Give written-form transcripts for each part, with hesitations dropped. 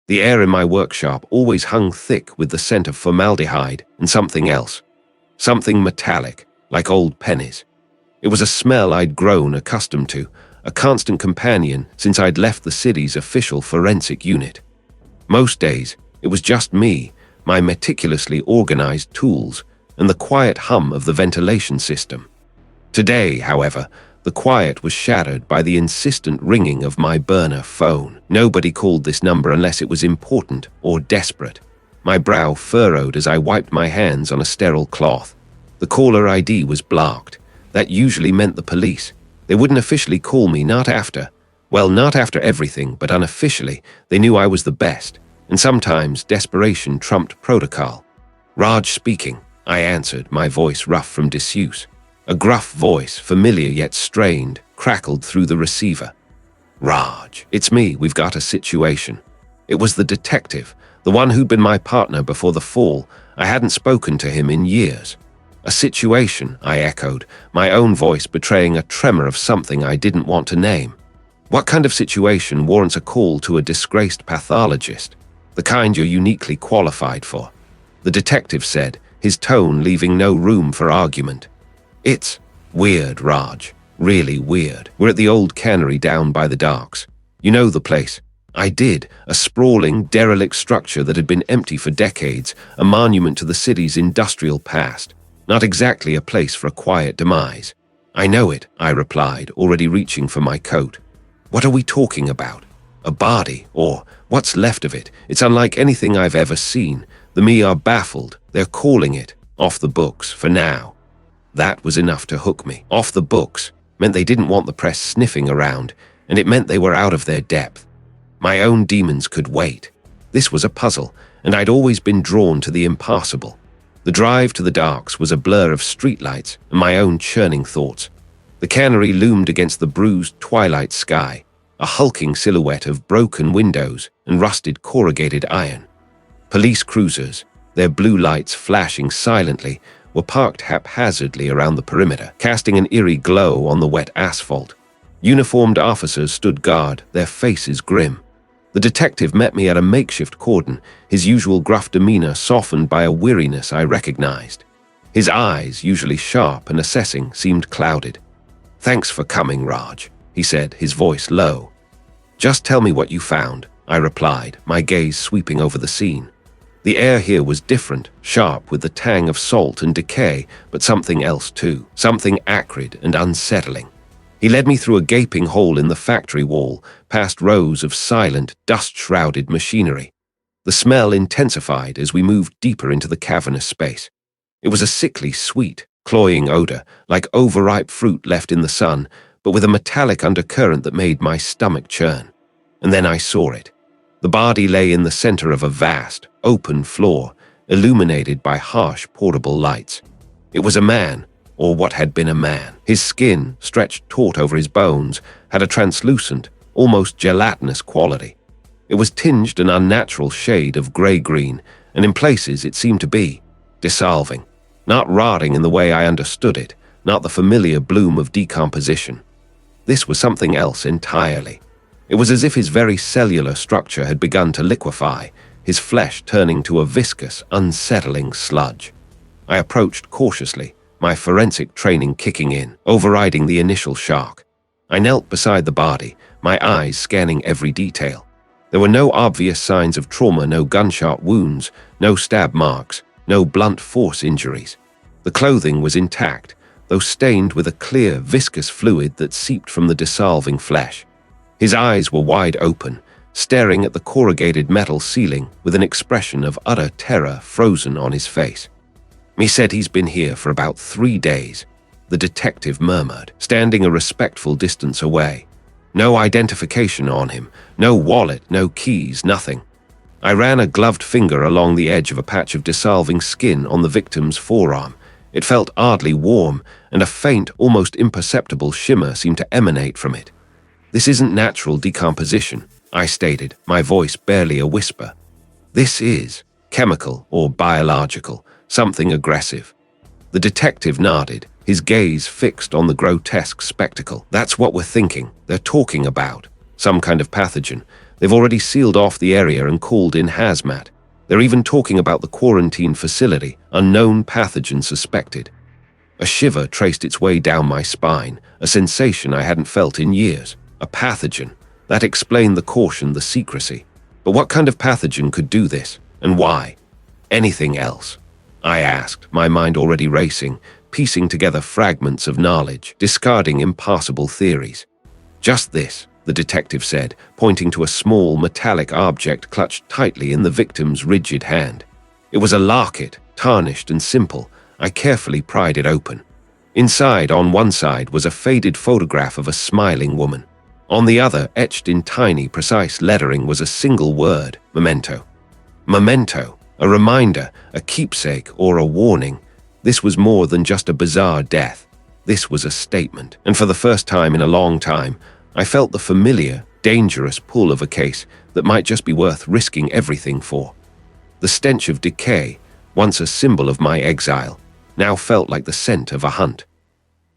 The air in my workshop always hung thick with the scent of formaldehyde and something else. Something metallic, like old pennies. It was a smell I'd grown accustomed to, a constant companion since I'd left the city's official forensic unit. Most days, it was just me, my meticulously organized tools, and the quiet hum of the ventilation system. Today, however, the quiet was shattered by the insistent ringing of my burner phone. Nobody called this number unless it was important or desperate. My brow furrowed as I wiped my hands on a sterile cloth. The caller ID was blocked. That usually meant the police. They wouldn't officially call me, not after everything, but unofficially, they knew I was the best, and sometimes desperation trumped protocol. Raj speaking, I answered, my voice rough from disuse. A gruff voice, familiar yet strained, crackled through the receiver. Raj, it's me, we've got a situation. It was the detective, the one who'd been my partner before the fall. I hadn't spoken to him in years. A situation, I echoed, my own voice betraying a tremor of something I didn't want to name. What kind of situation warrants a call to a disgraced pathologist? The kind you're uniquely qualified for. The detective said, his tone leaving no room for argument. It's weird, Raj. Really weird. We're at the old cannery down by the docks. You know the place. I did. A sprawling, derelict structure that had been empty for decades, a monument to the city's industrial past. Not exactly a place for a quiet demise. I know it, I replied, already reaching for my coat. What are we talking about? A body, or what's left of it? It's unlike anything I've ever seen. The me are baffled. They're calling it off the books for now. That was enough to hook me. Off the books meant they didn't want the press sniffing around, and it meant they were out of their depth. My own demons could wait. This was a puzzle, and I'd always been drawn to the impossible. The drive to the docks was a blur of streetlights and my own churning thoughts. The cannery loomed against the bruised twilight sky, a hulking silhouette of broken windows and rusted corrugated iron. Police cruisers, their blue lights flashing silently, were parked haphazardly around the perimeter, casting an eerie glow on the wet asphalt. Uniformed officers stood guard, their faces grim. The detective met me at a makeshift cordon, his usual gruff demeanor softened by a weariness I recognized. His eyes, usually sharp and assessing, seemed clouded. "Thanks for coming, Raj," he said, his voice low. "Just tell me what you found," I replied, my gaze sweeping over the scene. The air here was different, sharp with the tang of salt and decay, but something else too, something acrid and unsettling. He led me through a gaping hole in the factory wall, past rows of silent, dust-shrouded machinery. The smell intensified as we moved deeper into the cavernous space. It was a sickly, sweet, cloying odor, like overripe fruit left in the sun, but with a metallic undercurrent that made my stomach churn. And then I saw it. The body lay in the center of a vast, open floor, illuminated by harsh, portable lights. It was a man, or what had been a man. His skin, stretched taut over his bones, had a translucent, almost gelatinous quality. It was tinged an unnatural shade of gray-green, and in places it seemed to be dissolving, not rotting in the way I understood it, not the familiar bloom of decomposition. This was something else entirely. It was as if his very cellular structure had begun to liquefy, his flesh turning to a viscous, unsettling sludge. I approached cautiously, my forensic training kicking in, overriding the initial shock. I knelt beside the body, my eyes scanning every detail. There were no obvious signs of trauma, no gunshot wounds, no stab marks, no blunt force injuries. The clothing was intact, though stained with a clear, viscous fluid that seeped from the dissolving flesh. His eyes were wide open, staring at the corrugated metal ceiling with an expression of utter terror frozen on his face. "Me said he's been here for about 3 days," the detective murmured, standing a respectful distance away. "No identification on him, no wallet, no keys, nothing." I ran a gloved finger along the edge of a patch of dissolving skin on the victim's forearm. It felt oddly warm, and a faint, almost imperceptible shimmer seemed to emanate from it. "This isn't natural decomposition," I stated, my voice barely a whisper. "This is chemical or biological, something aggressive." The detective nodded, his gaze fixed on the grotesque spectacle. "That's what we're thinking. They're talking about some kind of pathogen, They've already sealed off the area and called in hazmat. They're even talking about the quarantine facility, unknown pathogen suspected. A shiver traced its way down my spine, a sensation I hadn't felt in years. A pathogen. That explained the caution, the secrecy. But what kind of pathogen could do this, and why? Anything else? I asked, my mind already racing, piecing together fragments of knowledge, discarding impassable theories. Just this, the detective said, pointing to a small metallic object clutched tightly in the victim's rigid hand. It was a locket, tarnished and simple. I carefully pried it open. Inside, on one side, was a faded photograph of a smiling woman. On the other, etched in tiny, precise lettering, was a single word: memento. Memento, a reminder, a keepsake, or a warning. This was more than just a bizarre death. This was a statement, and for the first time in a long time, I felt the familiar, dangerous pull of a case that might just be worth risking everything for. The stench of decay, once a symbol of my exile, now felt like the scent of a hunt.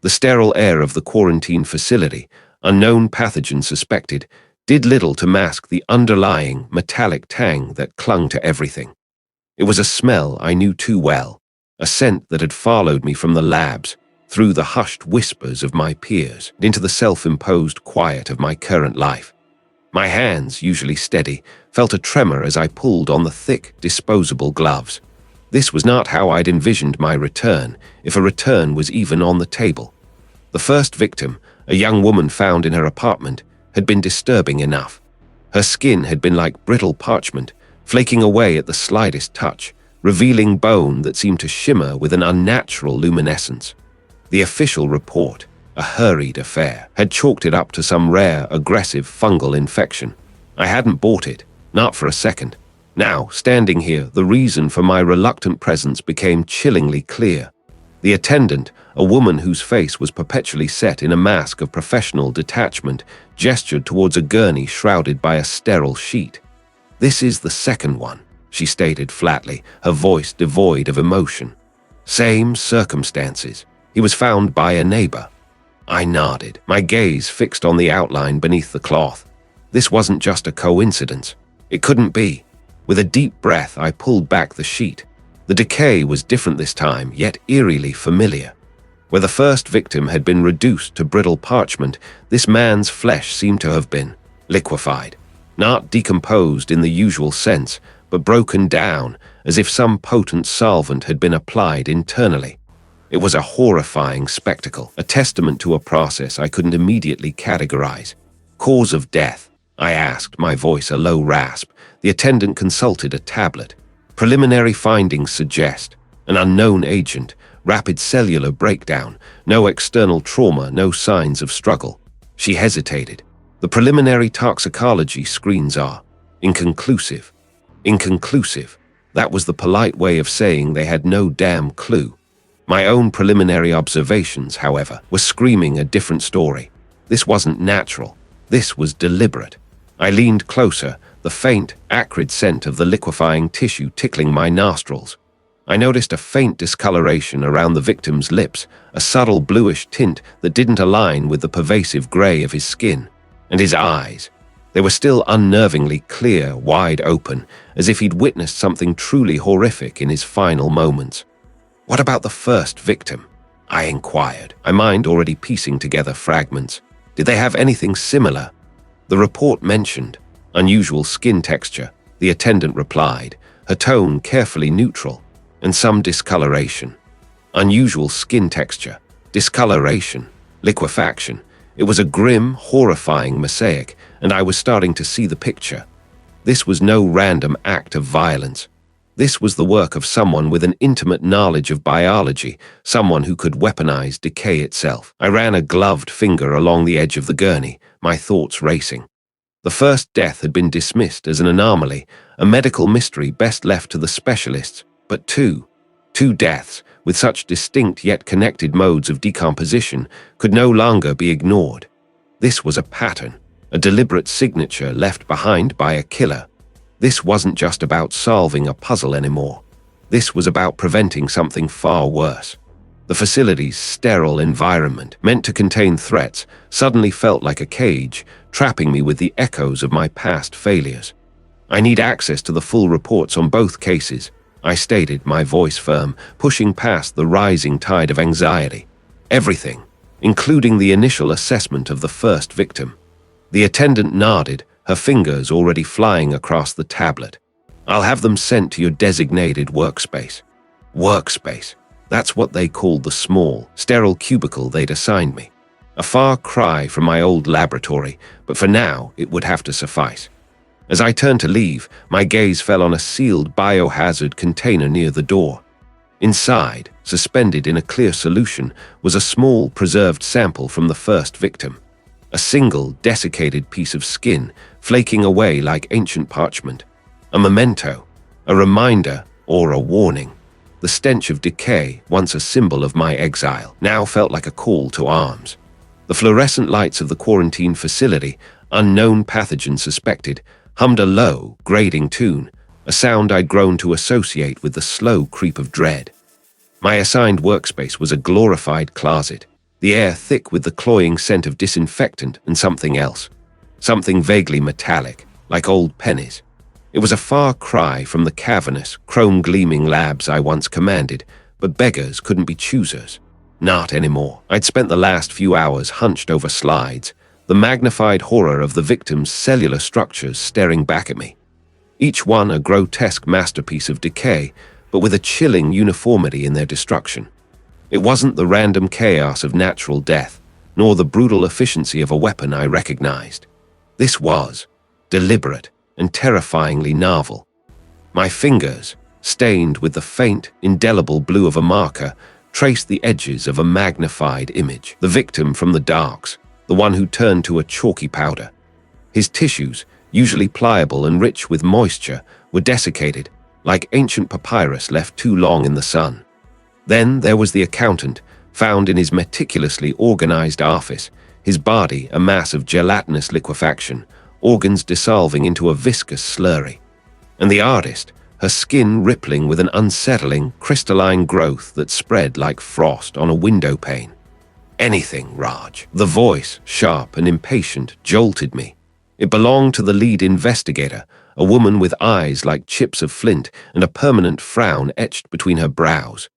The sterile air of the quarantine facility, unknown pathogen suspected, did little to mask the underlying metallic tang that clung to everything. It was a smell I knew too well, a scent that had followed me from the labs, through the hushed whispers of my peers, into the self-imposed quiet of my current life. My hands, usually steady, felt a tremor as I pulled on the thick, disposable gloves. This was not how I'd envisioned my return, if a return was even on the table. The first victim, a young woman found in her apartment, had been disturbing enough. Her skin had been like brittle parchment, flaking away at the slightest touch, revealing bone that seemed to shimmer with an unnatural luminescence. The official report, a hurried affair, had chalked it up to some rare, aggressive fungal infection. I hadn't bought it, not for a second. Now, standing here, the reason for my reluctant presence became chillingly clear. The attendant, a woman whose face was perpetually set in a mask of professional detachment, gestured towards a gurney shrouded by a sterile sheet. "This is the second one," she stated flatly, her voice devoid of emotion. "Same circumstances. He was found by a neighbor." I nodded, my gaze fixed on the outline beneath the cloth. This wasn't just a coincidence. It couldn't be. With a deep breath, I pulled back the sheet. The decay was different this time, yet eerily familiar. Where the first victim had been reduced to brittle parchment, this man's flesh seemed to have been liquefied. Not decomposed in the usual sense, but broken down, as if some potent solvent had been applied internally. It was a horrifying spectacle, a testament to a process I couldn't immediately categorize. "Cause of death?" I asked, my voice a low rasp. The attendant consulted a tablet. "Preliminary findings suggest an unknown agent, rapid cellular breakdown, no external trauma, no signs of struggle." She hesitated. "The preliminary toxicology screens are inconclusive." Inconclusive. That was the polite way of saying they had no damn clue. My own preliminary observations, however, were screaming a different story. This wasn't natural. This was deliberate. I leaned closer, the faint, acrid scent of the liquefying tissue tickling my nostrils. I noticed a faint discoloration around the victim's lips, a subtle bluish tint that didn't align with the pervasive gray of his skin. And his eyes. They were still unnervingly clear, wide open, as if he'd witnessed something truly horrific in his final moments. "What about the first victim?" I inquired, my mind already piecing together fragments. "Did they have anything similar?" The report mentioned unusual skin texture, the attendant replied, her tone carefully neutral, and some discoloration. Unusual skin texture, discoloration, liquefaction. It was a grim, horrifying mosaic, and I was starting to see the picture. This was no random act of violence. This was the work of someone with an intimate knowledge of biology, someone who could weaponize decay itself. I ran a gloved finger along the edge of the gurney, my thoughts racing. The first death had been dismissed as an anomaly, a medical mystery best left to the specialists, but two deaths, with such distinct yet connected modes of decomposition, could no longer be ignored. This was a pattern, a deliberate signature left behind by a killer. This wasn't just about solving a puzzle anymore. This was about preventing something far worse. The facility's sterile environment, meant to contain threats, suddenly felt like a cage, trapping me with the echoes of my past failures. I need access to the full reports on both cases, I stated, my voice firm, pushing past the rising tide of anxiety. Everything, including the initial assessment of the first victim. The attendant nodded, her fingers already flying across the tablet. I'll have them sent to your designated workspace. Workspace. That's what they called the small, sterile cubicle they'd assigned me. A far cry from my old laboratory, but for now it would have to suffice. As I turned to leave, my gaze fell on a sealed biohazard container near the door. Inside, suspended in a clear solution, was a small preserved sample from the first victim. A single desiccated piece of skin, flaking away like ancient parchment. A memento, a reminder, or a warning. The stench of decay, once a symbol of my exile, now felt like a call to arms. The fluorescent lights of the quarantine facility, unknown pathogen suspected, hummed a low, grating tune, a sound I'd grown to associate with the slow creep of dread. My assigned workspace was a glorified closet, the air thick with the cloying scent of disinfectant and something else. Something vaguely metallic, like old pennies. It was a far cry from the cavernous, chrome-gleaming labs I once commanded, but beggars couldn't be choosers. Not anymore. I'd spent the last few hours hunched over slides, the magnified horror of the victim's cellular structures staring back at me. Each one a grotesque masterpiece of decay, but with a chilling uniformity in their destruction. It wasn't the random chaos of natural death, nor the brutal efficiency of a weapon I recognized. This was deliberate and terrifyingly novel. My fingers, stained with the faint, indelible blue of a marker, traced the edges of a magnified image. The victim from the darks, the one who turned to a chalky powder. His tissues, usually pliable and rich with moisture, were desiccated, like ancient papyrus left too long in the sun. Then there was the accountant, found in his meticulously organized office, his body a mass of gelatinous liquefaction, organs dissolving into a viscous slurry. And the artist, her skin rippling with an unsettling, crystalline growth that spread like frost on a window pane. Anything, Raj. The voice, sharp and impatient, jolted me. It belonged to the lead investigator, a woman with eyes like chips of flint and a permanent frown etched between her brows.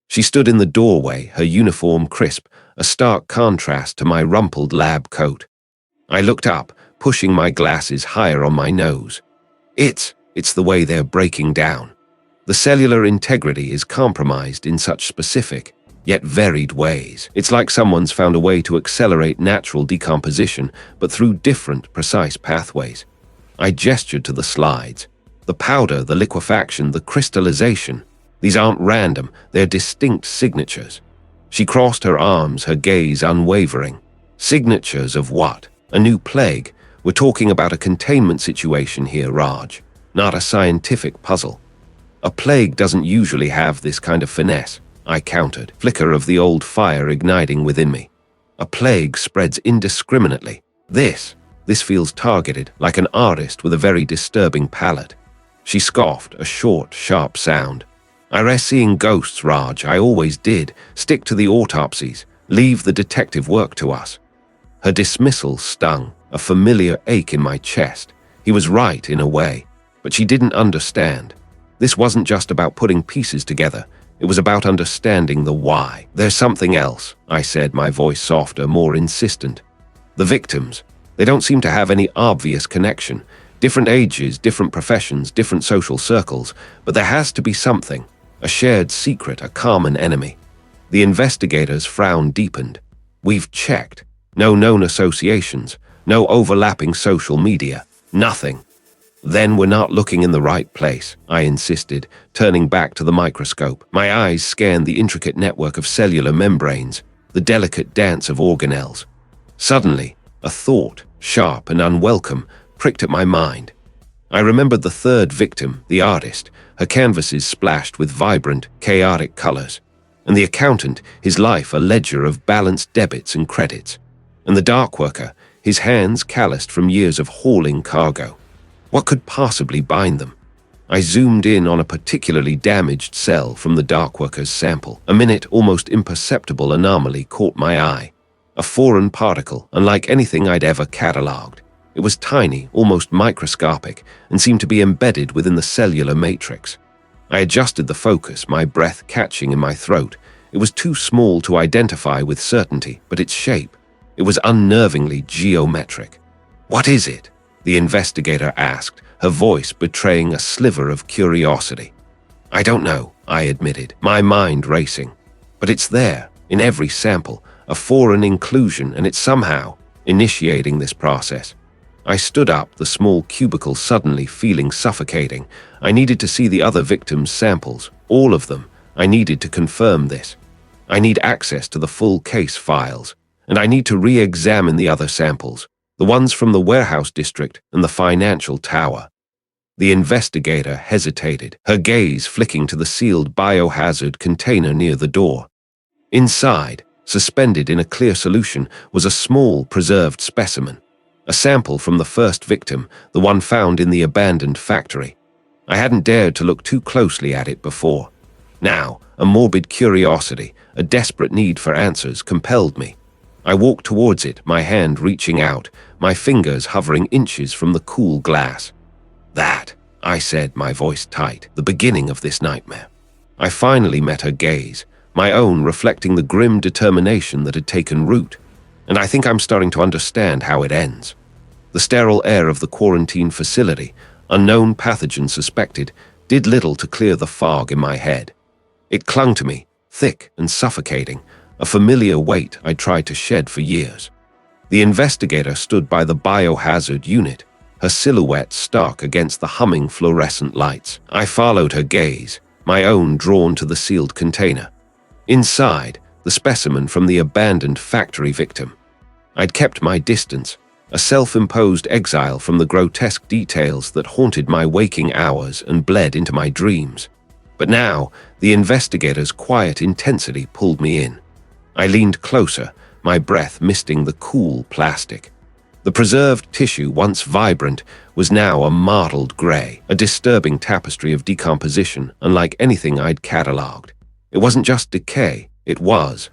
She stood in the doorway, her uniform crisp, a stark contrast to my rumpled lab coat. I looked up, pushing my glasses higher on my nose. It's the way they're breaking down. The cellular integrity is compromised in such specific, yet varied ways. It's like someone's found a way to accelerate natural decomposition, but through different, precise pathways. I gestured to the slides. The powder, the liquefaction, the crystallization. These aren't random, they're distinct signatures. She crossed her arms, her gaze unwavering. Signatures of what? A new plague? We're talking about a containment situation here, Raj, not a scientific puzzle. A plague doesn't usually have this kind of finesse, I countered, flicker of the old fire igniting within me. A plague spreads indiscriminately. This feels targeted, like an artist with a very disturbing palette. She scoffed, a short, sharp sound. I rest seeing ghosts, Raj, I always did. Stick to the autopsies. Leave the detective work to us. Her dismissal stung, a familiar ache in my chest. He was right in a way, but she didn't understand. This wasn't just about putting pieces together. It was about understanding the why. There's something else, I said, my voice softer, more insistent. The victims, they don't seem to have any obvious connection. Different ages, different professions, different social circles, but there has to be something. A shared secret, a common enemy. The investigators' frown deepened. We've checked. No known associations. No overlapping social media. Nothing. Then we're not looking in the right place, I insisted, turning back to the microscope. My eyes scanned the intricate network of cellular membranes, the delicate dance of organelles. Suddenly, a thought, sharp and unwelcome, pricked at my mind. I remembered the third victim, the artist, her canvases splashed with vibrant, chaotic colors, and the accountant, his life a ledger of balanced debits and credits, and the dark worker, his hands calloused from years of hauling cargo. What could possibly bind them? I zoomed in on a particularly damaged cell from the darkworker's sample. A minute, almost imperceptible anomaly caught my eye. A foreign particle, unlike anything I'd ever catalogued. It was tiny, almost microscopic, and seemed to be embedded within the cellular matrix. I adjusted the focus, my breath catching in my throat. It was too small to identify with certainty, but its shape, it was unnervingly geometric. "What is it?" the investigator asked, her voice betraying a sliver of curiosity. "I don't know," I admitted, my mind racing. "But it's there, in every sample, a foreign inclusion, and it's somehow initiating this process." I stood up, the small cubicle suddenly feeling suffocating. I needed to see the other victims' samples, all of them. I needed to confirm this. I need access to the full case files, and I need to re-examine the other samples, the ones from the warehouse district and the financial tower. The investigator hesitated, her gaze flicking to the sealed biohazard container near the door. Inside, suspended in a clear solution, was a small preserved specimen. A sample from the first victim, the one found in the abandoned factory. I hadn't dared to look too closely at it before. Now, a morbid curiosity, a desperate need for answers, compelled me. I walked towards it, my hand reaching out, my fingers hovering inches from the cool glass. "That," I said, my voice tight, "the beginning of this nightmare." I finally met her gaze, my own reflecting the grim determination that had taken root. And I think I'm starting to understand how it ends. The sterile air of the quarantine facility, unknown pathogen suspected, did little to clear the fog in my head. It clung to me, thick and suffocating, a familiar weight I'd tried to shed for years. The investigator stood by the biohazard unit, her silhouette stark against the humming fluorescent lights. I followed her gaze, my own drawn to the sealed container. Inside, the specimen from the abandoned factory victim. I'd kept my distance, a self-imposed exile from the grotesque details that haunted my waking hours and bled into my dreams. But now, the investigator's quiet intensity pulled me in. I leaned closer, my breath misting the cool plastic. The preserved tissue, once vibrant, was now a mottled gray, a disturbing tapestry of decomposition unlike anything I'd catalogued. It wasn't just decay, it was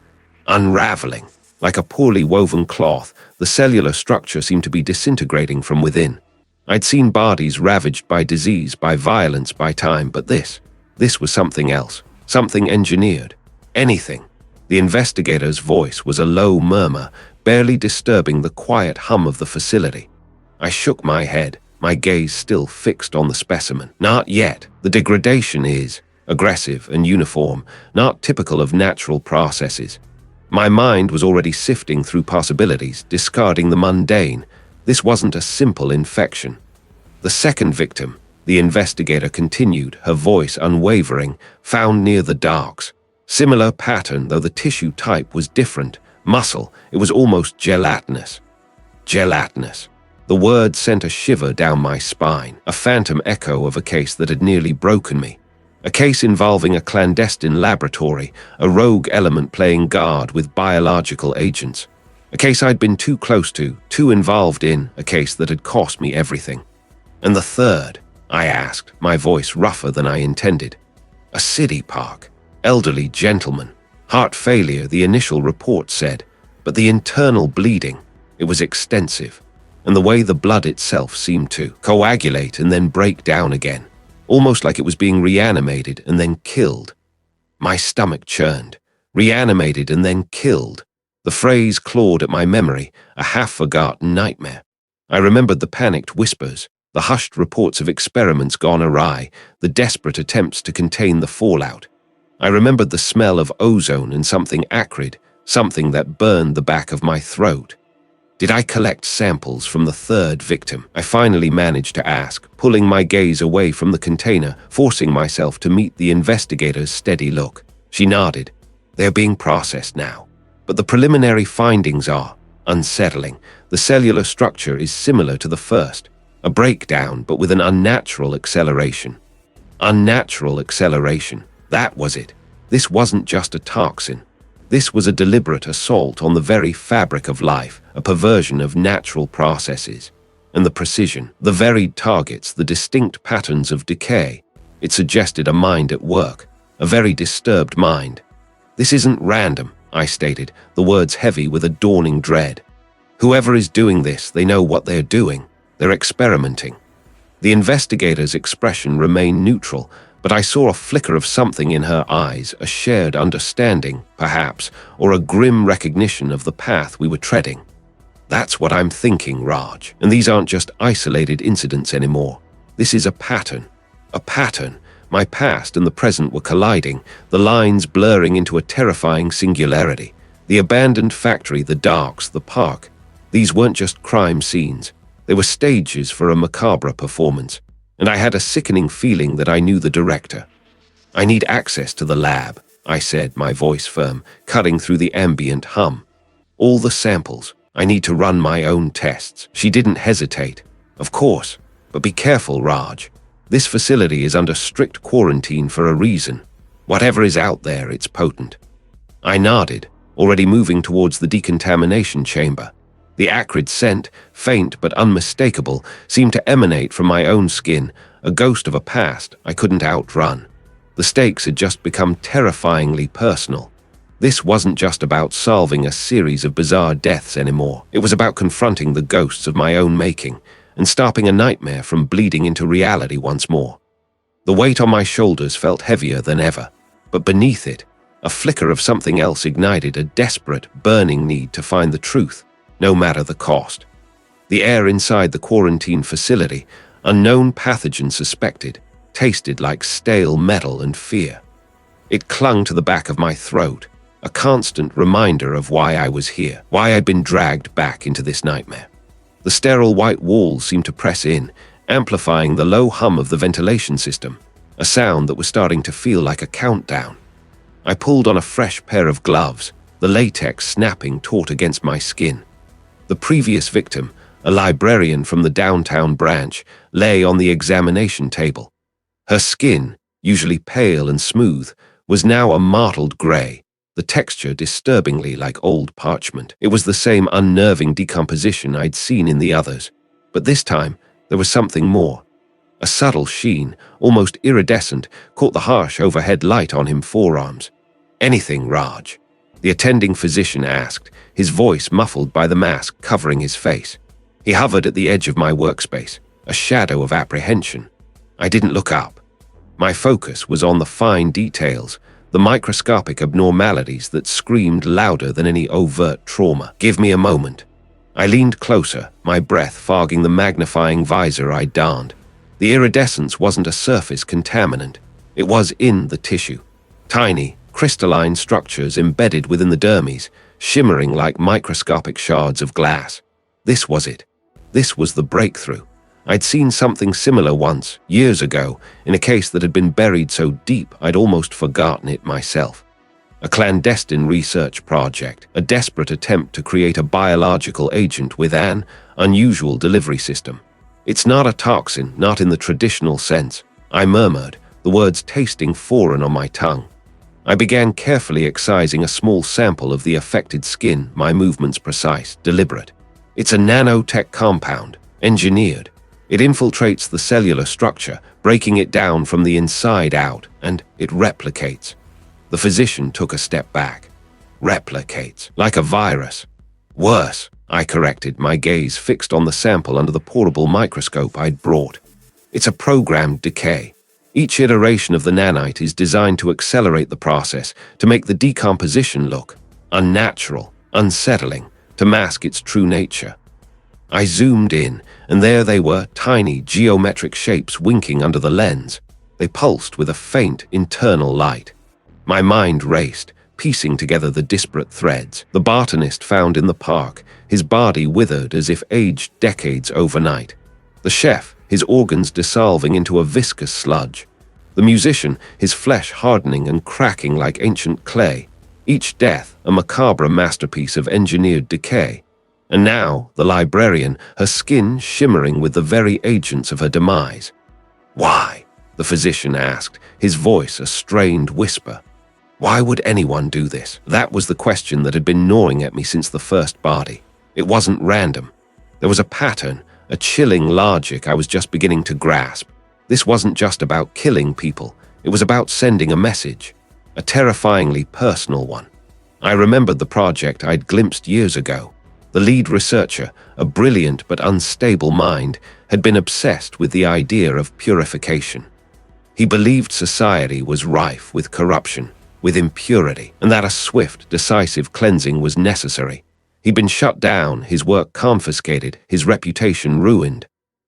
unraveling. Like a poorly woven cloth, the cellular structure seemed to be disintegrating from within. I'd seen bodies ravaged by disease, by violence, by time, but this was something else, something engineered. Anything. The investigator's voice was a low murmur, barely disturbing the quiet hum of the facility. I shook my head, my gaze still fixed on the specimen. Not yet. The degradation is aggressive and uniform, not typical of natural processes. My mind was already sifting through possibilities, discarding the mundane. This wasn't a simple infection. The second victim, the investigator continued, her voice unwavering, found near the docks. Similar pattern, though the tissue type was different. Muscle, it was almost gelatinous. Gelatinous. The word sent a shiver down my spine, a phantom echo of a case that had nearly broken me. A case involving a clandestine laboratory, a rogue element playing guard with biological agents. A case I'd been too close to, too involved in, a case that had cost me everything. And the third, I asked, my voice rougher than I intended. A city park, elderly gentleman. Heart failure, the initial report said, but the internal bleeding, it was extensive. And the way the blood itself seemed to coagulate and then break down again. Almost like it was being reanimated and then killed. My stomach churned. Reanimated and then killed. The phrase clawed at my memory, a half-forgotten nightmare. I remembered the panicked whispers, the hushed reports of experiments gone awry, the desperate attempts to contain the fallout. I remembered the smell of ozone and something acrid, something that burned the back of my throat. Did I collect samples from the third victim? I finally managed to ask, pulling my gaze away from the container, forcing myself to meet the investigator's steady look. She nodded. They are being processed now. But the preliminary findings are unsettling. The cellular structure is similar to the first. A breakdown, but with an unnatural acceleration. Unnatural acceleration. That was it. This wasn't just a toxin. This was a deliberate assault on the very fabric of life, a perversion of natural processes. And the precision, the varied targets, the distinct patterns of decay, It suggested a mind at work, a very disturbed mind. "This isn't random," I stated, the words heavy with a dawning dread. "Whoever is doing this, they know what they're doing. They're experimenting." The investigator's expression remained neutral, but I saw a flicker of something in her eyes, a shared understanding, perhaps, or a grim recognition of the path we were treading. "That's what I'm thinking, Raj. And these aren't just isolated incidents anymore. This is a pattern. A pattern. My past and the present were colliding, the lines blurring into a terrifying singularity. The abandoned factory, the docks, the park. These weren't just crime scenes. They were stages for a macabre performance, and I had a sickening feeling that I knew the director. "I need access to the lab," I said, my voice firm, cutting through the ambient hum. "All the samples. I need to run my own tests." She didn't hesitate. "Of course, but be careful, Raj. This facility is under strict quarantine for a reason. Whatever is out there, it's potent." I nodded, already moving towards the decontamination chamber. The acrid scent, faint but unmistakable, seemed to emanate from my own skin, a ghost of a past I couldn't outrun. The stakes had just become terrifyingly personal. This wasn't just about solving a series of bizarre deaths anymore. It was about confronting the ghosts of my own making and stopping a nightmare from bleeding into reality once more. The weight on my shoulders felt heavier than ever, but beneath it, a flicker of something else ignited a desperate, burning need to find the truth, no matter the cost. The air inside the quarantine facility, unknown pathogen suspected, tasted like stale metal and fear. It clung to the back of my throat, a constant reminder of why I was here, why I'd been dragged back into this nightmare. The sterile white walls seemed to press in, amplifying the low hum of the ventilation system, a sound that was starting to feel like a countdown. I pulled on a fresh pair of gloves, the latex snapping taut against my skin. The previous victim, a librarian from the downtown branch, lay on the examination table. Her skin, usually pale and smooth, was now a mottled gray, the texture disturbingly like old parchment. It was the same unnerving decomposition I'd seen in the others, but this time there was something more. A subtle sheen, almost iridescent, caught the harsh overhead light on his forearms. "Anything, Raj?" the attending physician asked, his voice muffled by the mask covering his face. He hovered at the edge of my workspace, a shadow of apprehension. I didn't look up. My focus was on the fine details, the microscopic abnormalities that screamed louder than any overt trauma. "Give me a moment." I leaned closer, my breath fogging the magnifying visor I'd donned. The iridescence wasn't a surface contaminant. It was in the tissue. Tiny, crystalline structures embedded within the dermis, shimmering like microscopic shards of glass. This was it. This was the breakthrough. I'd seen something similar once, years ago, in a case that had been buried so deep I'd almost forgotten it myself. A clandestine research project, a desperate attempt to create a biological agent with an unusual delivery system. "It's not a toxin, not in the traditional sense," I murmured, the words tasting foreign on my tongue. I began carefully excising a small sample of the affected skin, my movements precise, deliberate. "It's a nanotech compound, engineered. It infiltrates the cellular structure, breaking it down from the inside out, and it replicates." The physician took a step back. "Replicates, like a virus." "Worse," I corrected, my gaze fixed on the sample under the portable microscope I'd brought. "It's a programmed decay. Each iteration of the nanite is designed to accelerate the process, to make the decomposition look unnatural, unsettling, to mask its true nature." I zoomed in, and there they were, tiny geometric shapes winking under the lens. They pulsed with a faint internal light. My mind raced, piecing together the disparate threads. The botanist found in the park, his body withered as if aged decades overnight. The chef, his organs dissolving into a viscous sludge. The musician, his flesh hardening and cracking like ancient clay. Each death a macabre masterpiece of engineered decay. And now, the librarian, her skin shimmering with the very agents of her demise. "Why?" the physician asked, his voice a strained whisper. Why would anyone do this? That was the question that had been gnawing at me since the first body. It wasn't random. There was a pattern, a chilling logic I was just beginning to grasp. This wasn't just about killing people, it was about sending a message, a terrifyingly personal one. I remembered the project I'd glimpsed years ago. The lead researcher, a brilliant but unstable mind, had been obsessed with the idea of purification. He believed society was rife with corruption, with impurity, and that a swift, decisive cleansing was necessary. He'd been shut down, his work confiscated, his reputation ruined.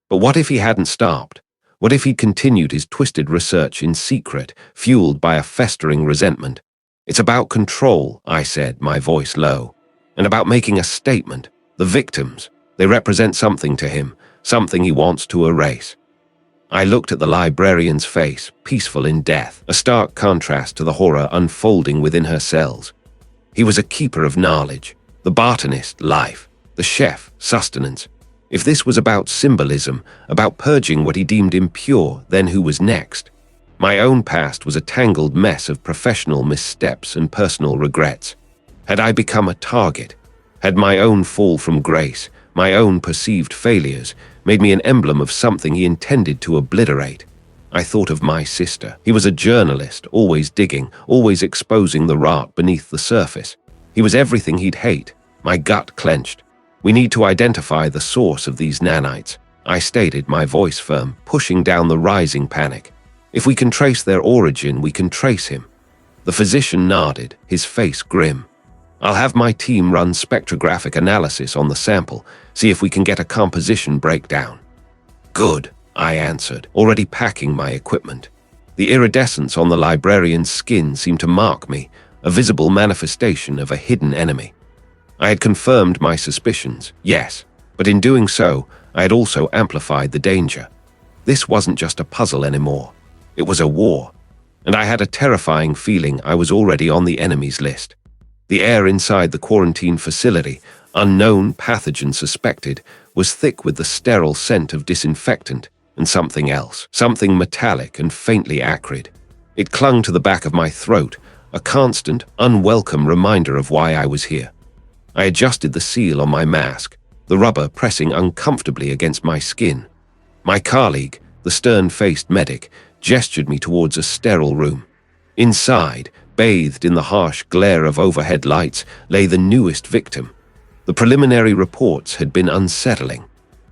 But what if he hadn't stopped? What if he continued his twisted research in secret, fueled by a festering resentment? It's about control, I said, my voice low, and about making a statement. The victims, they represent something to him, something he wants to erase. I looked at the librarian's face, peaceful in death, a stark contrast to the horror unfolding within her cells. He was a keeper of knowledge, the botanist, life, the chef, sustenance. If this was about symbolism, about purging what he deemed impure, then who was next? My own past was a tangled mess of professional missteps and personal regrets. Had I become a target? Had my own fall from grace, my own perceived failures, made me an emblem of something he intended to obliterate? I thought of my sister. He was a journalist, always digging, always exposing the rot beneath the surface. He was everything he'd hate. My gut clenched. We need to identify the source of these nanites, I stated, my voice firm, pushing down the rising panic. If we can trace their origin, we can trace him. The physician nodded, his face grim. I'll have my team run spectrographic analysis on the sample, see if we can get a composition breakdown. Good, I answered, already packing my equipment. The iridescence on the librarian's skin seemed to mark me, a visible manifestation of a hidden enemy. I had confirmed my suspicions, yes, but in doing so, I had also amplified the danger. This wasn't just a puzzle anymore. It was a war, and I had a terrifying feeling I was already on the enemy's list. The air inside the quarantine facility, unknown pathogen suspected, was thick with the sterile scent of disinfectant and something else, something metallic and faintly acrid. It clung to the back of my throat, a constant, unwelcome reminder of why I was here. I adjusted the seal on my mask, the rubber pressing uncomfortably against my skin. My colleague, the stern-faced medic, gestured me towards a sterile room. Inside, bathed in the harsh glare of overhead lights, lay the newest victim. The preliminary reports had been unsettling.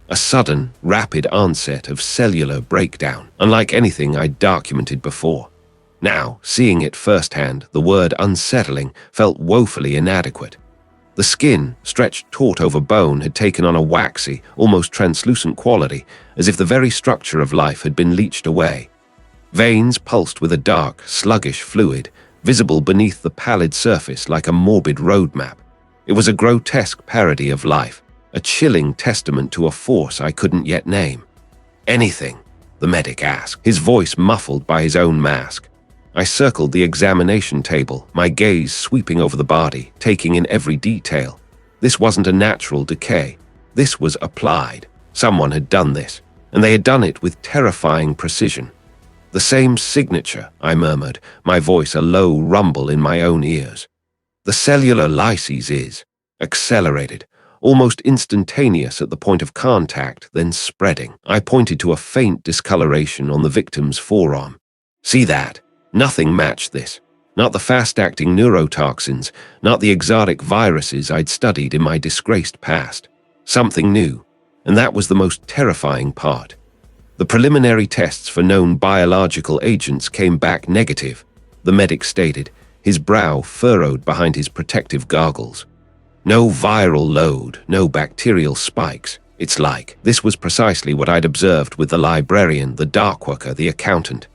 A sudden, rapid onset of cellular breakdown, unlike anything I'd documented before. Now, seeing it firsthand, the word unsettling felt woefully inadequate. The skin, stretched taut over bone, had taken on a waxy, almost translucent quality, as if the very structure of life had been leached away. Veins pulsed with a dark, sluggish fluid, visible beneath the pallid surface like a morbid road map. It was a grotesque parody of life, a chilling testament to a force I couldn't yet name. Anything? The medic asked, his voice muffled by his own mask. I circled the examination table, my gaze sweeping over the body, taking in every detail. This wasn't a natural decay. This was applied. Someone had done this, and they had done it with terrifying precision. The same signature, I murmured, my voice a low rumble in my own ears. The cellular lysis is accelerated, almost instantaneous at the point of contact, then spreading. I pointed to a faint discoloration on the victim's forearm. See that? Nothing matched this. Not the fast-acting neurotoxins, not the exotic viruses I'd studied in my disgraced past. Something new, and that was the most terrifying part. The preliminary tests for known biological agents came back negative, the medic stated, his brow furrowed behind his protective goggles. No viral load, no bacterial spikes. It's like, this was precisely what I'd observed with the librarian, the dark worker, the accountant.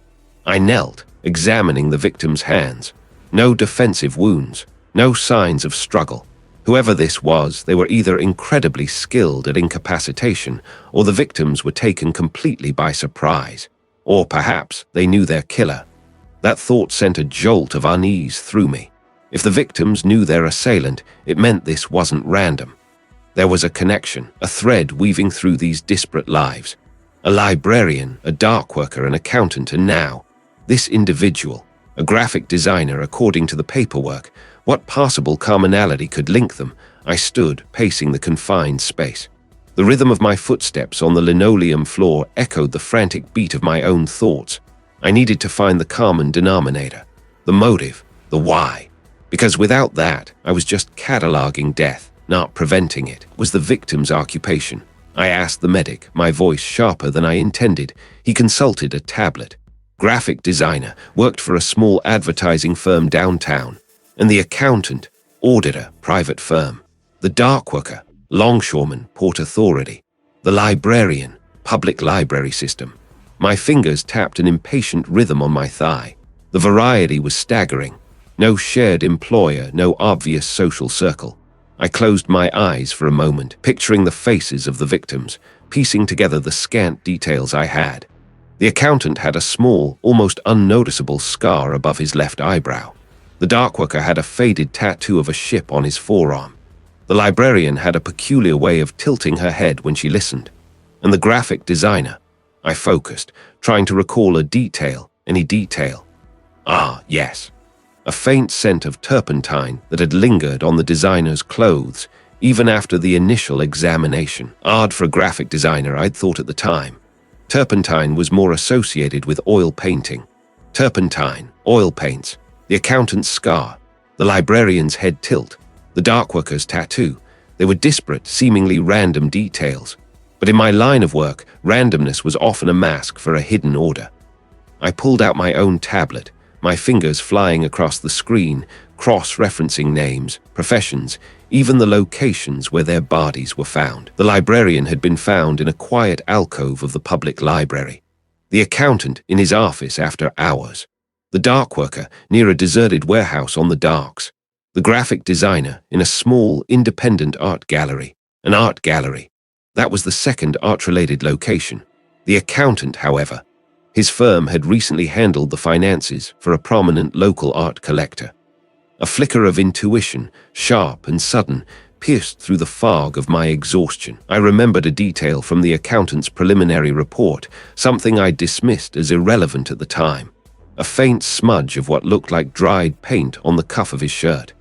I knelt, examining the victim's hands. No defensive wounds, no signs of struggle. Whoever this was, they were either incredibly skilled at incapacitation, or the victims were taken completely by surprise. Or perhaps they knew their killer. That thought sent a jolt of unease through me. If the victims knew their assailant, it meant this wasn't random. There was a connection, a thread weaving through these disparate lives. A librarian, a dark worker, an accountant, and now, this individual, a graphic designer according to the paperwork. What possible commonality could link them? I stood, pacing the confined space. The rhythm of my footsteps on the linoleum floor echoed the frantic beat of my own thoughts. I needed to find the common denominator, the motive, the why. Because without that, I was just cataloging death, not preventing it. Was the victim's occupation? I asked the medic, my voice sharper than I intended. He consulted a tablet. Graphic designer, worked for a small advertising firm downtown. And the accountant, auditor, private firm. The dark worker, longshoreman, port authority. The librarian, public library system. My fingers tapped an impatient rhythm on my thigh. The variety was staggering. No shared employer, no obvious social circle. I closed my eyes for a moment, picturing the faces of the victims, piecing together the scant details I had. The accountant had a small, almost unnoticeable scar above his left eyebrow. The dark worker had a faded tattoo of a ship on his forearm. The librarian had a peculiar way of tilting her head when she listened. And the graphic designer, I focused, trying to recall a detail, any detail. Ah, yes. A faint scent of turpentine that had lingered on the designer's clothes, even after the initial examination. Odd for a graphic designer, I'd thought at the time. Turpentine was more associated with oil painting. Turpentine, oil paints, the accountant's scar, the librarian's head tilt, the dark worker's tattoo. They were disparate, seemingly random details. But in my line of work, randomness was often a mask for a hidden order. I pulled out my own tablet, my fingers flying across the screen, cross-referencing names, professions, even the locations where their bodies were found. The librarian had been found in a quiet alcove of the public library. The accountant in his office after hours. The dark worker near a deserted warehouse on the docks. The graphic designer in a small, independent art gallery. An art gallery. That was the second art-related location. The accountant, however, his firm had recently handled the finances for a prominent local art collector. A flicker of intuition, sharp and sudden, pierced through the fog of my exhaustion. I remembered a detail from the accountant's preliminary report, something I dismissed as irrelevant at the time. A faint smudge of what looked like dried paint on the cuff of his shirt.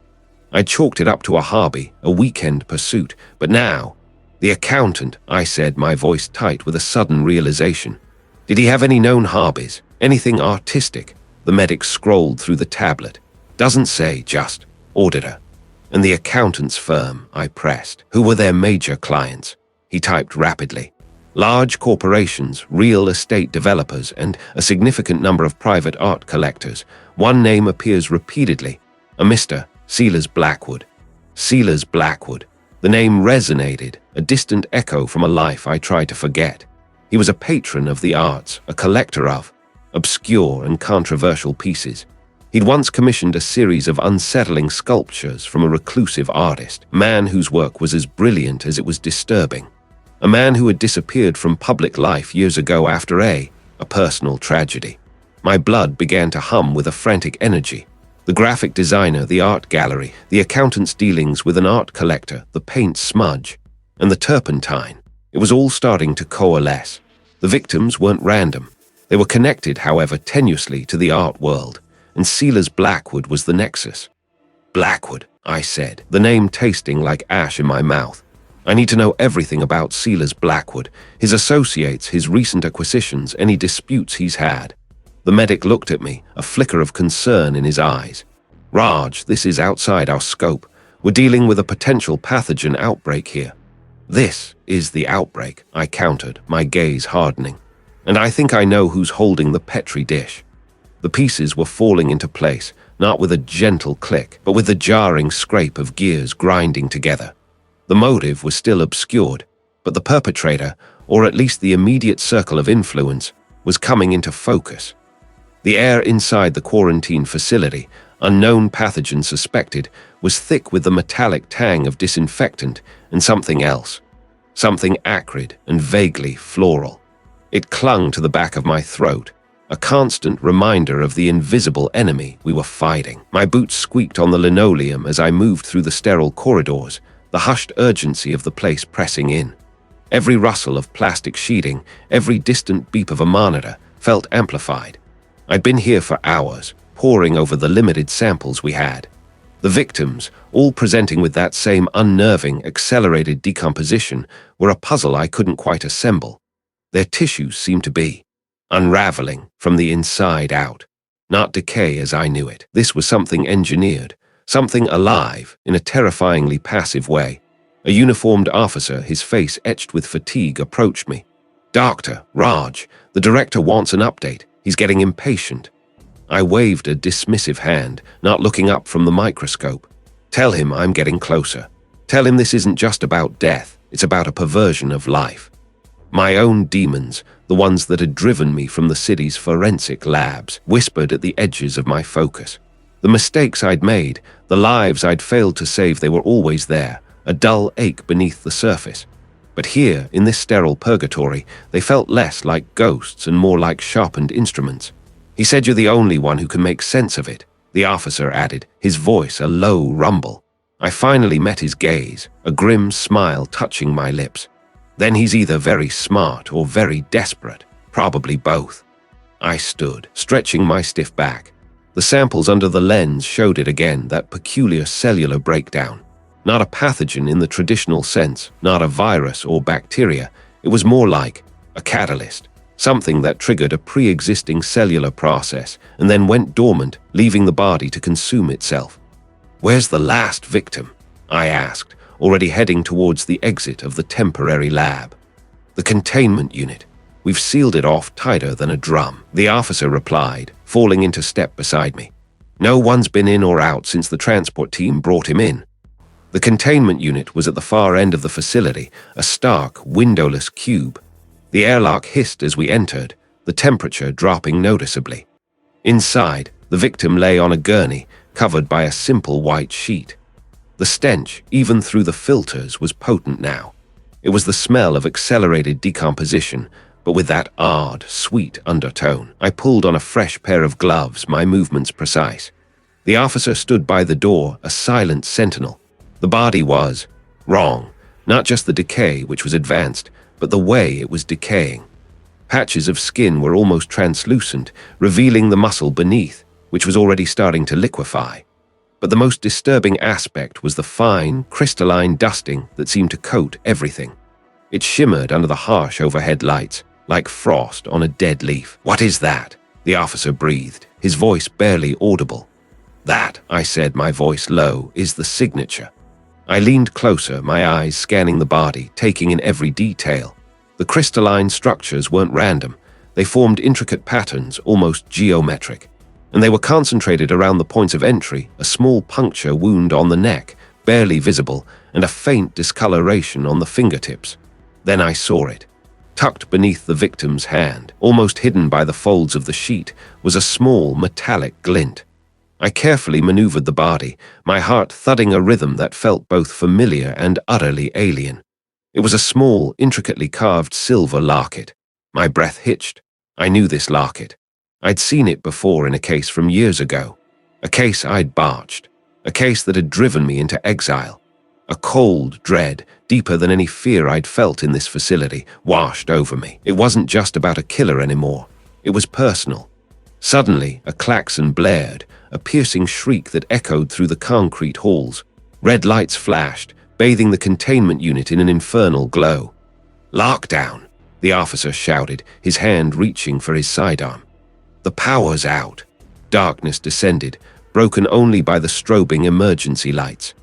I chalked it up to a hobby, a weekend pursuit, but now, the accountant, I said, my voice tight with a sudden realization. Did he have any known hobbies? Anything artistic? The medic scrolled through the tablet. Doesn't say, just auditor. And the accountant's firm, I pressed. Who were their major clients? He typed rapidly. Large corporations, real estate developers, and a significant number of private art collectors. One name appears repeatedly. A Mr. Sealers Blackwood. Sealers Blackwood. The name resonated, a distant echo from a life I tried to forget. He was a patron of the arts, a collector of obscure and controversial pieces. He'd once commissioned a series of unsettling sculptures from a reclusive artist, a man whose work was as brilliant as it was disturbing. A man who had disappeared from public life years ago after a personal tragedy. My blood began to hum with a frantic energy. The graphic designer, the art gallery, the accountant's dealings with an art collector, the paint smudge, and the turpentine. It was all starting to coalesce. The victims weren't random. They were connected, however, tenuously to the art world, and Sealers Blackwood was the nexus. Blackwood, I said, the name tasting like ash in my mouth. I need to know everything about Sealers Blackwood, his associates, his recent acquisitions, any disputes he's had. The medic looked at me, a flicker of concern in his eyes. Raj, this is outside our scope. We're dealing with a potential pathogen outbreak here. This is the outbreak, I countered, my gaze hardening. And I think I know who's holding the Petri dish. The pieces were falling into place, not with a gentle click, but with the jarring scrape of gears grinding together. The motive was still obscured, but the perpetrator, or at least the immediate circle of influence, was coming into focus. The air inside the quarantine facility, unknown pathogen suspected, was thick with the metallic tang of disinfectant and something else. Something acrid and vaguely floral. It clung to the back of my throat, a constant reminder of the invisible enemy we were fighting. My boots squeaked on the linoleum as I moved through the sterile corridors, the hushed urgency of the place pressing in. Every rustle of plastic sheeting, every distant beep of a monitor felt amplified. I'd been here for hours, poring over the limited samples we had. The victims, all presenting with that same unnerving, accelerated decomposition, were a puzzle I couldn't quite assemble. Their tissues seemed to be unraveling from the inside out, not decay as I knew it. This was something engineered, something alive in a terrifyingly passive way. A uniformed officer, his face etched with fatigue, approached me. "Doctor, Raj, the director wants an update. He's getting impatient." I waved a dismissive hand, not looking up from the microscope. "Tell him I'm getting closer. Tell him this isn't just about death, it's about a perversion of life." My own demons, the ones that had driven me from the city's forensic labs, whispered at the edges of my focus. The mistakes I'd made, the lives I'd failed to save, they were always there, a dull ache beneath the surface. But here, in this sterile purgatory, they felt less like ghosts and more like sharpened instruments. "He said you're the only one who can make sense of it," the officer added, his voice a low rumble. I finally met his gaze, a grim smile touching my lips. "Then he's either very smart or very desperate, probably both." I stood, stretching my stiff back. The samples under the lens showed it again, that peculiar cellular breakdown. Not a pathogen in the traditional sense, not a virus or bacteria. It was more like a catalyst, something that triggered a pre-existing cellular process and then went dormant, leaving the body to consume itself. "Where's the last victim?" I asked, already heading towards the exit of the temporary lab. "The containment unit. We've sealed it off tighter than a drum," the officer replied, falling into step beside me. "No one's been in or out since the transport team brought him in." The containment unit was at the far end of the facility, a stark, windowless cube. The airlock hissed as we entered, the temperature dropping noticeably. Inside, the victim lay on a gurney, covered by a simple white sheet. The stench, even through the filters, was potent now. It was the smell of accelerated decomposition, but with that odd, sweet undertone. I pulled on a fresh pair of gloves, my movements precise. The officer stood by the door, a silent sentinel. The body was wrong, not just the decay, which was advanced, but the way it was decaying. Patches of skin were almost translucent, revealing the muscle beneath, which was already starting to liquefy. But the most disturbing aspect was the fine, crystalline dusting that seemed to coat everything. It shimmered under the harsh overhead lights, like frost on a dead leaf. "What is that?" the officer breathed, his voice barely audible. "That," I said, my voice low, "is the signature." I leaned closer, my eyes scanning the body, taking in every detail. The crystalline structures weren't random. They formed intricate patterns, almost geometric. And they were concentrated around the points of entry, a small puncture wound on the neck, barely visible, and a faint discoloration on the fingertips. Then I saw it. Tucked beneath the victim's hand, almost hidden by the folds of the sheet, was a small metallic glint. I carefully maneuvered the body, my heart thudding a rhythm that felt both familiar and utterly alien. It was a small, intricately carved silver locket. My breath hitched. I knew this locket. I'd seen it before in a case from years ago. A case I'd botched. A case that had driven me into exile. A cold dread, deeper than any fear I'd felt in this facility, washed over me. It wasn't just about a killer anymore. It was personal. Suddenly, a klaxon blared, a piercing shriek that echoed through the concrete halls. Red lights flashed, bathing the containment unit in an infernal glow. "Lockdown," the officer shouted, his hand reaching for his sidearm. "The power's out." Darkness descended, broken only by the strobing emergency lights.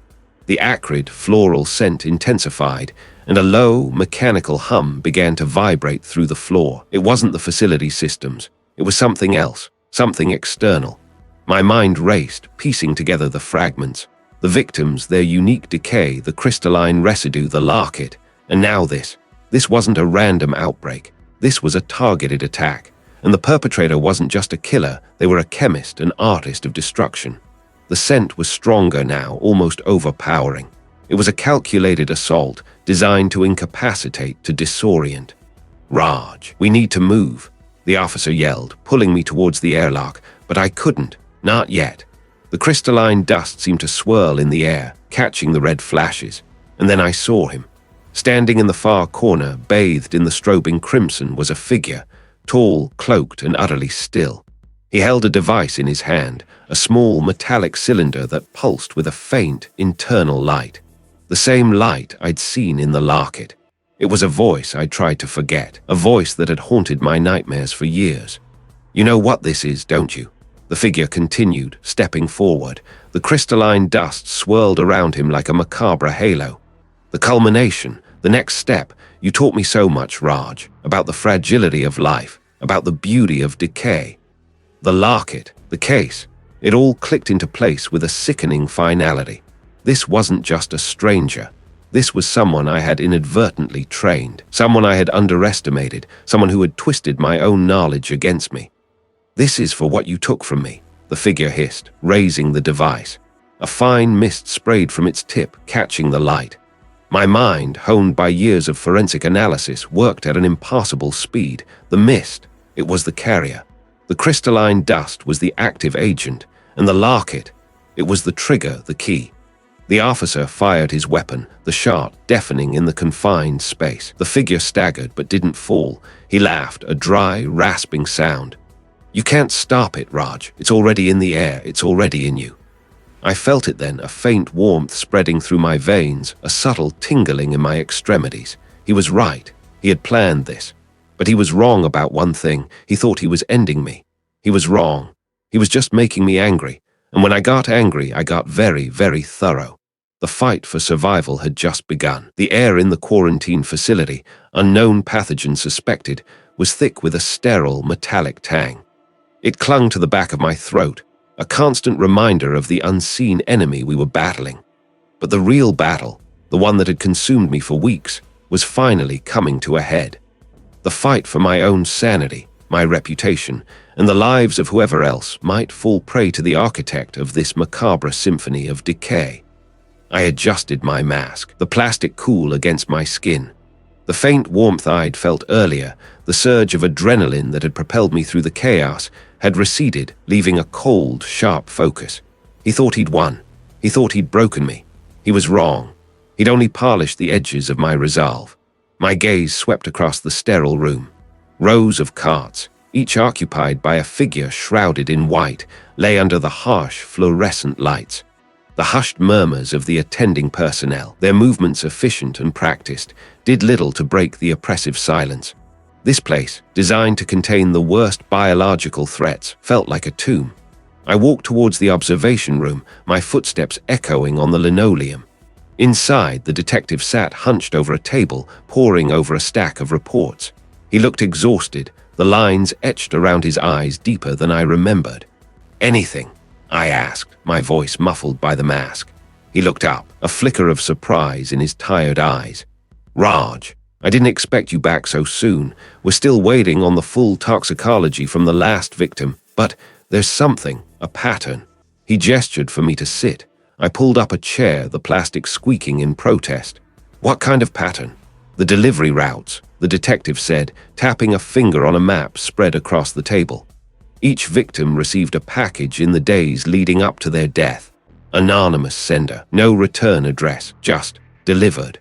The acrid, floral scent intensified, and a low, mechanical hum began to vibrate through the floor. It wasn't the facility systems. It was something else, something external. My mind raced, piecing together the fragments. The victims, their unique decay, the crystalline residue, the locket. And now this. This wasn't a random outbreak. This was a targeted attack. And the perpetrator wasn't just a killer, they were a chemist, an artist of destruction. The scent was stronger now, almost overpowering. It was a calculated assault, designed to incapacitate, to disorient. "Raj, we need to move," the officer yelled, pulling me towards the airlock, but I couldn't. Not yet. The crystalline dust seemed to swirl in the air, catching the red flashes. And then I saw him. Standing in the far corner, bathed in the strobing crimson, was a figure, tall, cloaked, and utterly still. He held a device in his hand, a small metallic cylinder that pulsed with a faint, internal light. The same light I'd seen in the larket. It was a voice I'd tried to forget, a voice that had haunted my nightmares for years. "You know what this is, don't you?" The figure continued, stepping forward. The crystalline dust swirled around him like a macabre halo. "The culmination, the next step. You taught me so much, Raj, about the fragility of life, about the beauty of decay. The larket, the case, it all clicked into place with a sickening finality. This wasn't just a stranger. This was someone I had inadvertently trained, someone I had underestimated, someone who had twisted my own knowledge against me. This is for what you took from me," the figure hissed, raising the device. A fine mist sprayed from its tip, catching the light. My mind, honed by years of forensic analysis, worked at an impossible speed. The mist, it was the carrier. The crystalline dust was the active agent, and the larket, it was the trigger, the key. The officer fired his weapon, the shot deafening in the confined space. The figure staggered but didn't fall. He laughed, a dry, rasping sound. "You can't stop it, Raj. It's already in the air. It's already in you." I felt it then, a faint warmth spreading through my veins, a subtle tingling in my extremities. He was right. He had planned this. But he was wrong about one thing. He thought he was ending me. He was wrong. He was just making me angry. And when I got angry, I got very, very thorough. The fight for survival had just begun. The air in the quarantine facility, unknown pathogen suspected, was thick with a sterile, metallic tang. It clung to the back of my throat, a constant reminder of the unseen enemy we were battling. But the real battle, the one that had consumed me for weeks, was finally coming to a head. The fight for my own sanity, my reputation, and the lives of whoever else might fall prey to the architect of this macabre symphony of decay. I adjusted my mask, the plastic cool against my skin. The faint warmth I'd felt earlier, the surge of adrenaline that had propelled me through the chaos, had receded, leaving a cold, sharp focus. He thought he'd won. He thought he'd broken me. He was wrong. He'd only polished the edges of my resolve. My gaze swept across the sterile room. Rows of carts, each occupied by a figure shrouded in white, lay under the harsh, fluorescent lights. The hushed murmurs of the attending personnel, their movements efficient and practiced, did little to break the oppressive silence. This place, designed to contain the worst biological threats, felt like a tomb. I walked towards the observation room, my footsteps echoing on the linoleum. Inside, the detective sat hunched over a table, poring over a stack of reports. He looked exhausted, the lines etched around his eyes deeper than I remembered. "Anything?" I asked, my voice muffled by the mask. He looked up, a flicker of surprise in his tired eyes. "Raj, I didn't expect you back so soon. We're still waiting on the full toxicology from the last victim, but there's something, a pattern." He gestured for me to sit. I pulled up a chair, the plastic squeaking in protest. "What kind of pattern?" "The delivery routes," the detective said, tapping a finger on a map spread across the table. Each victim received a package in the days leading up to their death. Anonymous sender, no return address, just delivered.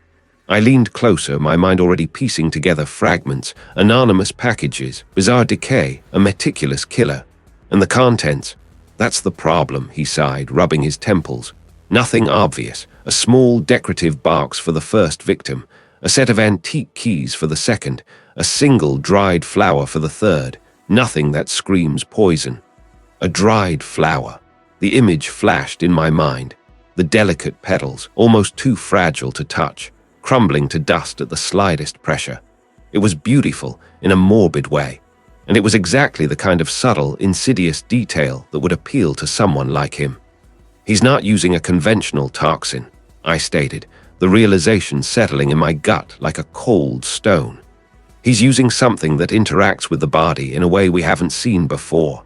I leaned closer, my mind already piecing together fragments, anonymous packages, bizarre decay, a meticulous killer. And the contents? "That's the problem," he sighed, rubbing his temples. "Nothing obvious, a small decorative box for the first victim, a set of antique keys for the second, a single dried flower for the third, nothing that screams poison." A dried flower. The image flashed in my mind. The delicate petals, almost too fragile to touch, crumbling to dust at the slightest pressure. It was beautiful in a morbid way, and it was exactly the kind of subtle, insidious detail that would appeal to someone like him. "He's not using a conventional toxin," I stated, the realization settling in my gut like a cold stone. "He's using something that interacts with the body in a way we haven't seen before.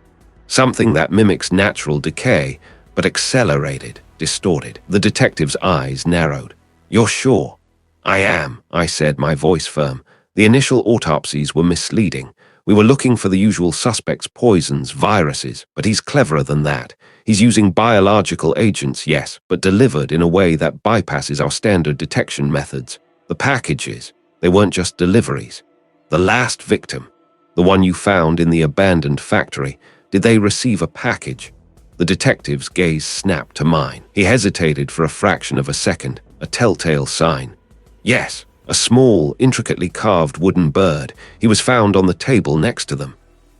Something that mimics natural decay, but accelerated, distorted." The detective's eyes narrowed. "You're sure?" "I am," I said, my voice firm. "The initial autopsies were misleading. We were looking for the usual suspects, poisons, viruses, but he's cleverer than that. He's using biological agents, yes, but delivered in a way that bypasses our standard detection methods. The packages, they weren't just deliveries. The last victim, the one you found in the abandoned factory, Did they receive a package? The detective's gaze snapped to mine. He hesitated for a fraction of a second, a telltale sign. Yes, a small, intricately carved wooden bird. He was found on the table next to them.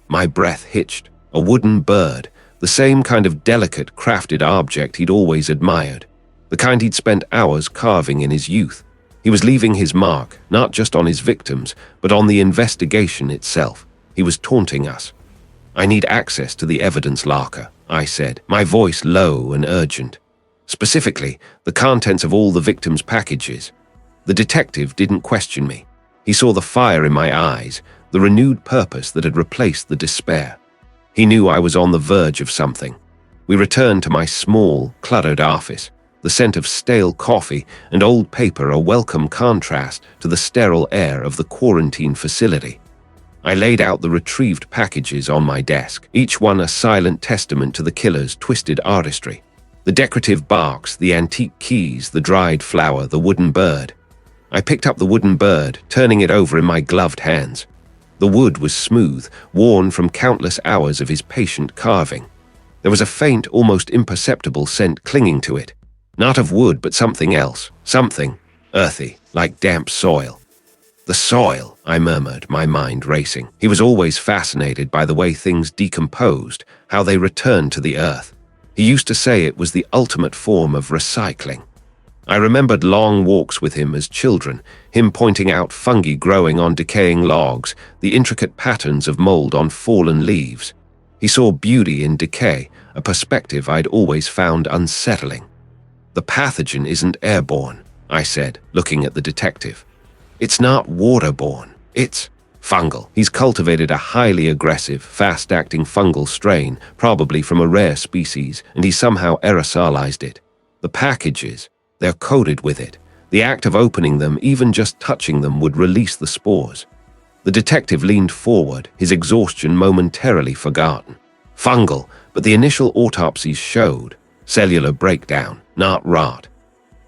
My breath hitched. A wooden bird, the same kind of delicate, crafted object he'd always admired, the kind he'd spent hours carving in his youth. He was leaving his mark, not just on his victims, but on the investigation itself. He was taunting us. "I need access to the evidence locker," I said, my voice low and urgent. "Specifically, the contents of all the victims' packages." The detective didn't question me. He saw the fire in my eyes, the renewed purpose that had replaced the despair. He knew I was on the verge of something. We returned to my small, cluttered office. The scent of stale coffee and old paper a welcome contrast to the sterile air of the quarantine facility. I laid out the retrieved packages on my desk, each one a silent testament to the killer's twisted artistry. The decorative box, the antique keys, the dried flower, the wooden bird. I picked up the wooden bird, turning it over in my gloved hands. The wood was smooth, worn from countless hours of his patient carving. There was a faint, almost imperceptible scent clinging to it. Not of wood, but something else. Something earthy, like damp soil. "The soil," I murmured, my mind racing. He was always fascinated by the way things decomposed, how they returned to the earth. He used to say it was the ultimate form of recycling. I remembered long walks with him as children, him pointing out fungi growing on decaying logs, the intricate patterns of mold on fallen leaves. He saw beauty in decay, a perspective I'd always found unsettling. "The pathogen isn't airborne," I said, looking at the detective. "It's not waterborne. It's fungal. He's cultivated a highly aggressive, fast-acting fungal strain, probably from a rare species, and he somehow aerosolized it. The packages, they're coated with it. The act of opening them, even just touching them, would release the spores." The detective leaned forward, his exhaustion momentarily forgotten. "Fungal, but the initial autopsies showed cellular breakdown, not rot."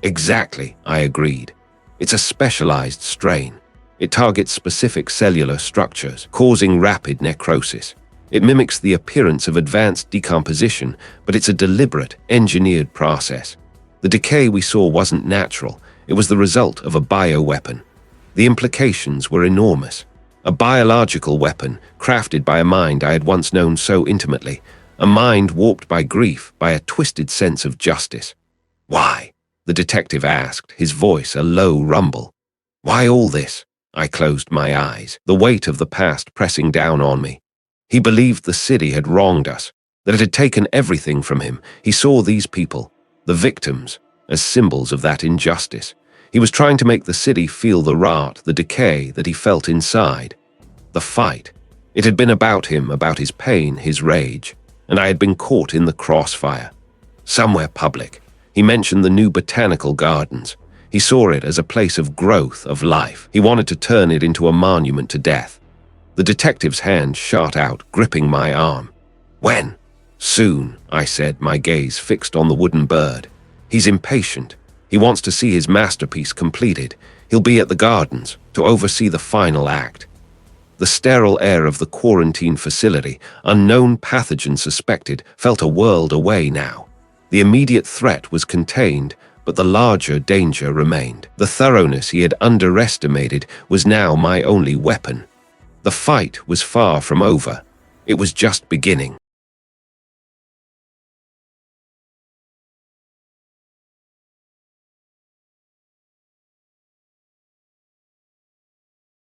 "Exactly," I agreed. "It's a specialized strain. It targets specific cellular structures, causing rapid necrosis. It mimics the appearance of advanced decomposition, but it's a deliberate, engineered process. The decay we saw wasn't natural. It was the result of a bioweapon. The implications were enormous. A biological weapon, crafted by a mind I had once known so intimately. A mind warped by grief, by a twisted sense of justice." "Why?" the detective asked, his voice a low rumble. "Why all this?" I closed my eyes, the weight of the past pressing down on me. He believed the city had wronged us, that it had taken everything from him. He saw these people, the victims, as symbols of that injustice. He was trying to make the city feel the rot, the decay that he felt inside. The fight. It had been about him, about his pain, his rage, and I had been caught in the crossfire. Somewhere public. He mentioned the new botanical gardens. He saw it as a place of growth, of life. He wanted to turn it into a monument to death. The detective's hand shot out, gripping my arm. "When?" "Soon," I said, my gaze fixed on the wooden bird. "He's impatient. He wants to see his masterpiece completed. He'll be at the gardens to oversee the final act." The sterile air of the quarantine facility, unknown pathogen suspected, felt a world away now. The immediate threat was contained, but the larger danger remained. The thoroughness he had underestimated was now my only weapon. The fight was far from over. It was just beginning.